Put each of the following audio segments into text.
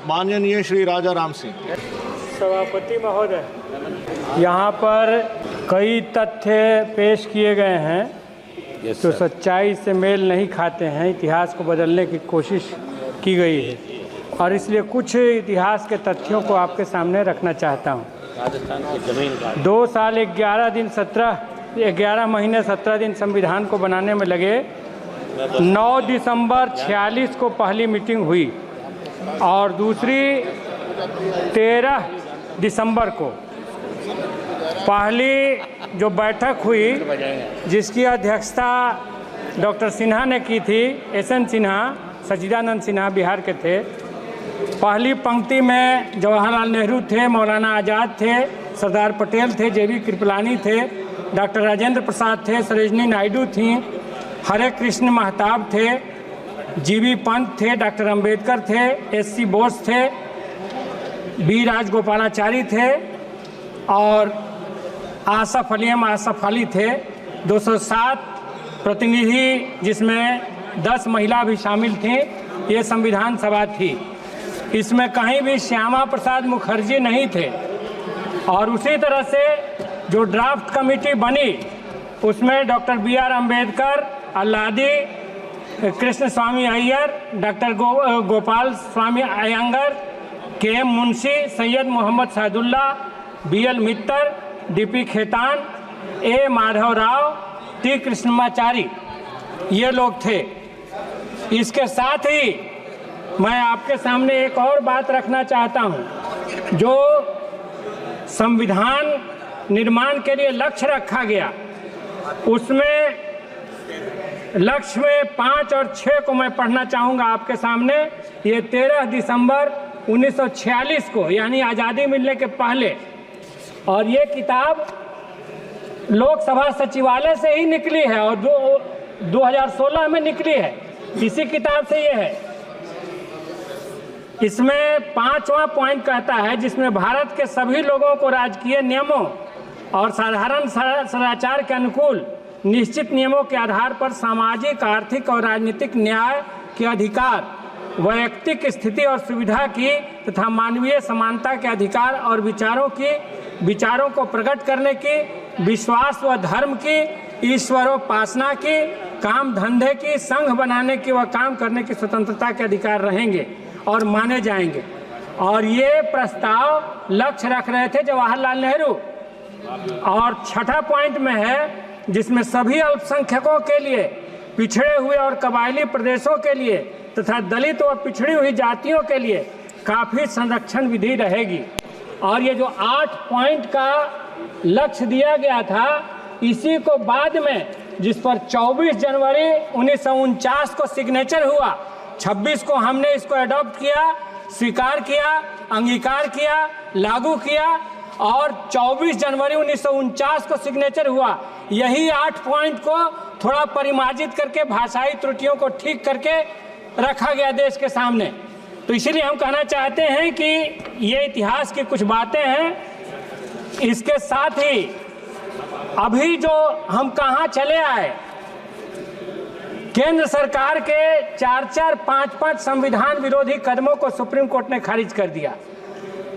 माननीय श्री राजा राम सिंह। सभापति महोदय, यहाँ पर कई तथ्य पेश किए गए हैं जो सच्चाई से मेल नहीं खाते हैं। इतिहास को बदलने की कोशिश की गई है और इसलिए कुछ इतिहास के तथ्यों को आपके सामने रखना चाहता हूँ। राजस्थान की जमीन का 2 साल 11 महीने 17 दिन संविधान को बनाने में लगे। 9 दिसंबर 46 को पहली मीटिंग हुई और दूसरी 13 दिसंबर को पहली जो बैठक हुई जिसकी अध्यक्षता डॉक्टर सिन्हा ने की थी, SN सिन्हा, सच्चिदानंद सिन्हा बिहार के थे। पहली पंक्ति में जवाहरलाल नेहरू थे, मौलाना आज़ाद थे, सरदार पटेल थे, JB कृपलानी थे, डॉक्टर राजेंद्र प्रसाद थे, सरोजिनी नायडू थीं, हरे कृष्ण महताब थे, GB पंत थे, डॉक्टर अंबेडकर थे, SC बोस थे, B राजगोपालाचारी थे और आसफ अली थे। 207 प्रतिनिधि जिसमें 10 महिला भी शामिल थीं, ये संविधान सभा थी। इसमें कहीं भी श्यामा प्रसाद मुखर्जी नहीं थे और उसी तरह से जो ड्राफ्ट कमेटी बनी उसमें doctor BR Ambedkar, Alladi, Krishnaswami Iyer, doctor Gopalaswami Ayyangar, KM Munshi, Syed Mohammad Saadulla, BL Mitter, DP Khaitan, A Madhava Rao, T Krishnamachari, ये लोग थे। इसके साथ ही मैं आपके सामने एक और बात रखना चाहता हूं। जो संविधान निर्माण के लिए लक्ष्य रखा गया उसमें लक्ष्य में 5 और 6 को मैं पढ़ना चाहूँगा आपके सामने। ये 13 दिसंबर 1946 को, यानी आज़ादी मिलने के पहले, और ये किताब लोकसभा सचिवालय से ही निकली है और 2016 में निकली है। इसी किताब से ये है। इसमें 5वां पॉइंट कहता है जिसमें भारत के सभी लोगों को राजकीय नियमों और साधारण सदाचार के अनुकूल निश्चित नियमों के आधार पर सामाजिक, आर्थिक और राजनीतिक न्याय के अधिकार, वैयक्तिक स्थिति और सुविधा की तथा मानवीय समानता के अधिकार और विचारों को प्रकट करने की, विश्वास व धर्म की, ईश्वरोपासना की, काम धंधे की, संघ बनाने की व काम करने की स्वतंत्रता के अधिकार रहेंगे और माने जाएंगे। और ये प्रस्ताव लक्ष्य रख रहे थे जवाहरलाल नेहरू। और 6ठा पॉइंट में है जिसमें सभी अल्पसंख्यकों के लिए, पिछड़े हुए और कबायली प्रदेशों के लिए तथा दलित व पिछड़ी हुई जातियों के लिए काफ़ी संरक्षण विधि रहेगी। और ये जो 8 पॉइंट का लक्ष्य दिया गया था, इसी को बाद में जिस पर 24 जनवरी 1949 को सिग्नेचर हुआ, 26 को हमने इसको अडॉप्ट किया, स्वीकार किया, अंगीकार किया, लागू किया और 24 जनवरी 1949 को सिग्नेचर हुआ। यही 8 पॉइंट को थोड़ा परिमार्जित करके भाषाई त्रुटियों को ठीक करके रखा गया देश के सामने। तो इसीलिए हम कहना चाहते हैं कि ये इतिहास की कुछ बातें हैं। इसके साथ ही अभी जो हम कहाँ चले आए, केंद्र सरकार के 4-4, 5-5 संविधान विरोधी कदमों को सुप्रीम कोर्ट ने खारिज कर दिया।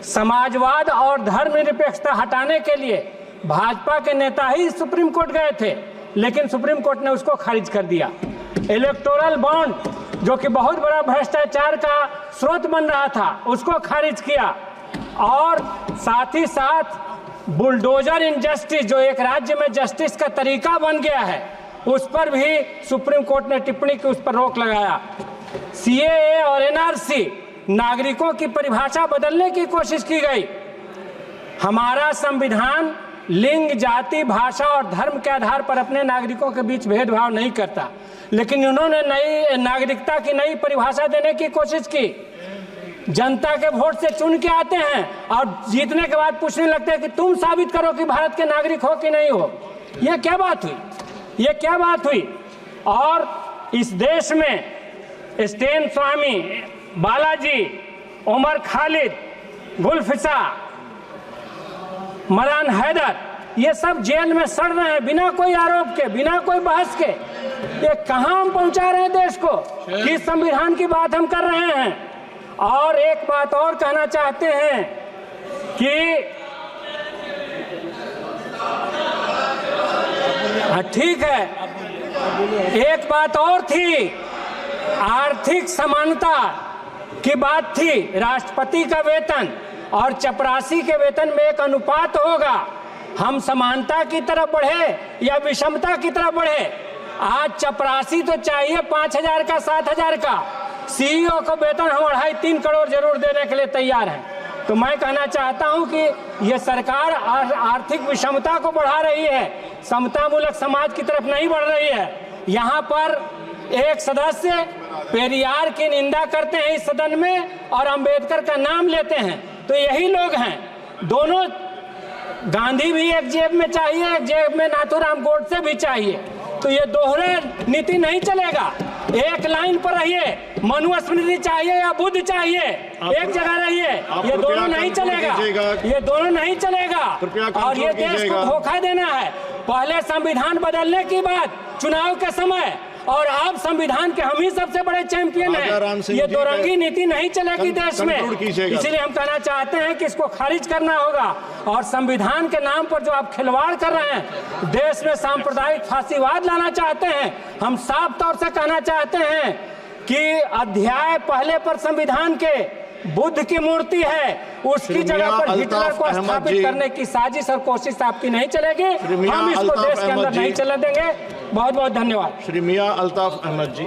समाजवाद और धर्मनिरपेक्षता हटाने के लिए भाजपा के नेता ही सुप्रीम कोर्ट गए थे, लेकिन सुप्रीम कोर्ट ने उसको खारिज कर दिया। इलेक्टोरल बॉन्ड जो कि बहुत बड़ा भ्रष्टाचार का स्रोत बन रहा था, उसको खारिज किया। और साथ ही साथ बुलडोजर इनजस्टिस, जो एक राज्य में जस्टिस का तरीका बन गया है, उस पर भी सुप्रीम कोर्ट ने टिप्पणी की, उस पर रोक लगाया। CAA और NRC, नागरिकों की परिभाषा बदलने की कोशिश की गई। हमारा संविधान लिंग, जाति, भाषा और धर्म के आधार पर अपने नागरिकों के बीच भेदभाव नहीं करता, लेकिन उन्होंने नई नागरिकता की नई परिभाषा देने की कोशिश की। जनता के वोट से चुन के आते हैं और जीतने के बाद पूछने लगते हैं कि तुम साबित करो कि भारत के नागरिक हो कि नहीं हो। यह क्या बात हुई? ये क्या बात हुई? और इस देश में स्टेन स्वामी, बालाजी, उमर खालिद, गुलफिसा, मरान हैदर, ये सब जेल में सड़ रहे हैं बिना कोई आरोप के, बिना कोई बहस के। ये कहां हम पहुंचा रहे हैं देश को? किस संविधान की बात हम कर रहे हैं? और एक बात और कहना चाहते हैं कि ठीक है, एक बात और थी, आर्थिक समानता की बात थी। राष्ट्रपति का वेतन और चपरासी के वेतन में एक अनुपात होगा। हम समानता की तरफ बढ़े या विषमता की तरफ बढ़े। आज चपरासी तो चाहिए 5,000 का, 7,000 का। सीईओ को वेतन हम 2.5-3 करोड़ जरूर देने के लिए तैयार हैं। तो मैं कहना चाहता हूं कि ये सरकार आर्थिक विषमता को बढ़ा रही है, समतामूलक समाज की तरफ नहीं बढ़ रही है। यहाँ पर एक सदस्य पेरियार की निंदा करते हैं इस सदन में और अंबेडकर का नाम लेते हैं। तो यही लोग हैं। दोनों, गांधी भी एक जेब में चाहिए, एक जेब में नाथूराम गोडसे भी चाहिए। तो ये दोहरे नीति नहीं चलेगा। एक लाइन पर रहिए, मनुस्मृति चाहिए या बुद्ध चाहिए, एक जगह रहिए। ये दोनों नहीं चलेगा, ये दोनों नहीं चलेगा। और ये देश को धोखा देना है। पहले संविधान बदलने की बात चुनाव के समय, और अब संविधान के हम ही सबसे बड़े चैंपियन हैं। ये दोरंगी नीति नहीं चलेगी देश में। इसीलिए हम कहना चाहते हैं कि इसको खारिज करना होगा। और संविधान के नाम पर जो आप खिलवाड़ कर रहे हैं, देश में सांप्रदायिक फांसीवाद लाना चाहते हैं, हम साफ तौर से कहना चाहते हैं कि अध्याय पहले पर संविधान के बुद्ध की मूर्ति है, उसकी जगह पर हिटलर को स्थापित करने की साजिश और कोशिश आपकी नहीं चलेगी। हम इसको देश के अंदर नहीं चलने देंगे। बहुत बहुत धन्यवाद। श्री मियां अल्ताफ अहमद जी।